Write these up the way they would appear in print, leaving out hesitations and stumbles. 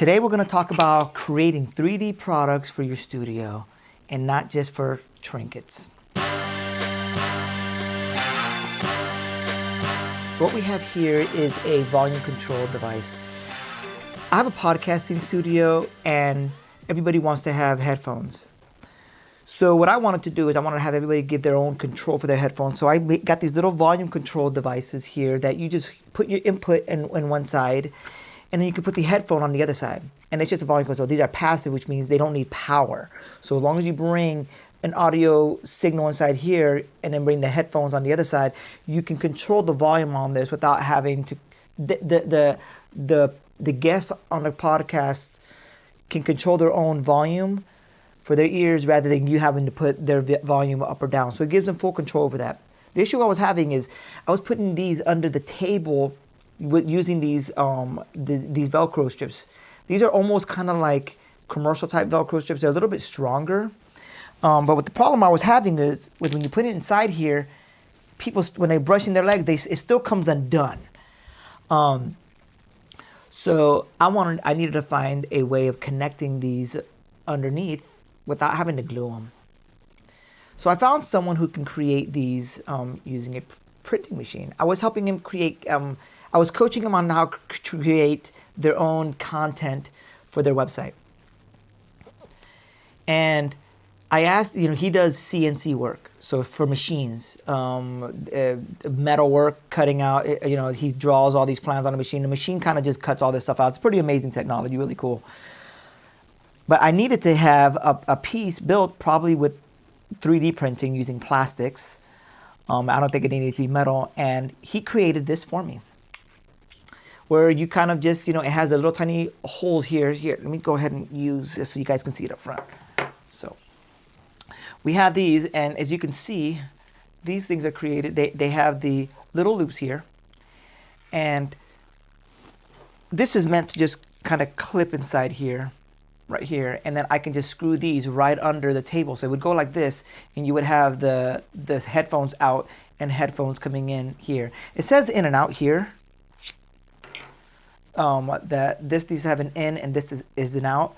Today we're going to talk about creating 3D products for your studio and not just for trinkets. So what we have here is a volume control device. I have a podcasting studio and everybody wants to have headphones. So what I wanted to do is I wanted to have everybody give their own control for their headphones. So I got these little volume control devices here that you just put your input in one side, and then you can put the headphone on the other side. And it's just a volume control. These are passive, which means they don't need power. So as long as you bring an audio signal inside here and then bring the headphones on the other side, you can control the volume on this without having to. The guests on the podcast can control their own volume for their ears rather than you having to put their volume up or down. So it gives them full control over that. The issue I was having is I was putting these under the table using these Velcro strips. These are almost kind of like commercial type Velcro strips. They're a little bit stronger. But what the problem I was having is when you put it inside here, people, when they're brushing their legs, it still comes undone. So I needed to find a way of connecting these underneath without having to glue them. So I found someone who can create these using a printing machine. I was helping him create, I was coaching him on how to create their own content for their website. And I asked, he does CNC work, so for machines, metal work, cutting out, he draws all these plans on a machine. The machine kind of just cuts all this stuff out. It's pretty amazing technology, really cool. But I needed to have a piece built probably with 3D printing using plastics. I don't think it needed to be metal. And he created this for me, where you kind of just, it has a little tiny holes here. Here, let me go ahead and use this so you guys can see it up front. So we have these, and as you can see, these things are created. They have the little loops here. And this is meant to just kind of clip inside here. Right here, and then I can just screw these right under the table. So it would go like this, and you would have the headphones out and headphones coming in here. It says in and out here. That these have an in and this is an out.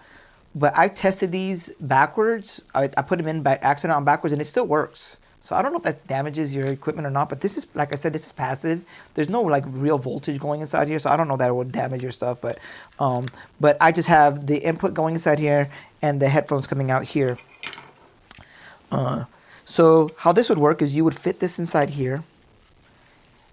But I tested these backwards. I put them in by accident on backwards, and it still works. So I don't know if that damages your equipment or not, but this is, like I said, this is passive. There's no like real voltage going inside here, so I don't know that it would damage your stuff, but I just have the input going inside here and the headphones coming out here. So how this would work is you would fit this inside here,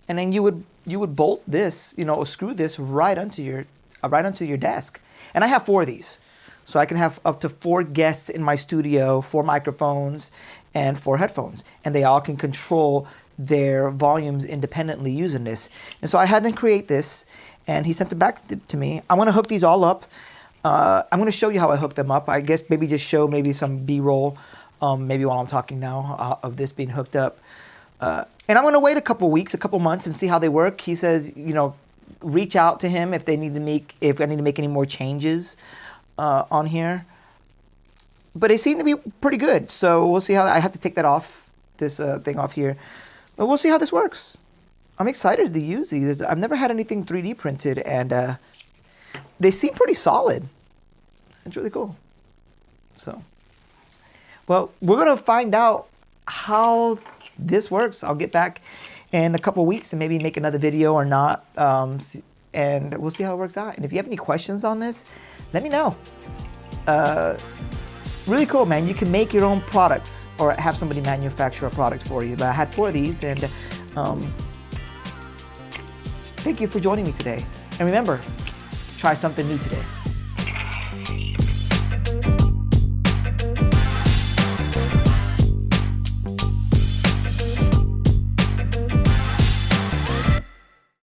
and then you would bolt this, or screw this right onto your desk. And I have 4 of these. So I can have up to 4 guests in my studio, 4 microphones, and 4 headphones. And they all can control their volumes independently using this. And so I had them create this, and he sent it back to me. I'm going to hook these all up. I'm going to show you how I hook them up. I guess maybe just show maybe some B-roll, maybe while I'm talking now, of this being hooked up. And I'm going to wait a couple months, and see how they work. He says, reach out to him if I need to make any more changes on here. But they seem to be pretty good, so we'll see how. I have to take that off, this thing off here, but we'll see how this works. I'm excited to use these. I've never had anything 3D printed, and they seem pretty solid. It's really cool. So, well, we're gonna find out how this works. I'll get back in a couple weeks and maybe make another video or not, and we'll see how it works out. And if you have any questions on this, let me know. Really cool, man. You can make your own products or have somebody manufacture a product for you. But I had 4 of these, and thank you for joining me today. And remember, try something new today.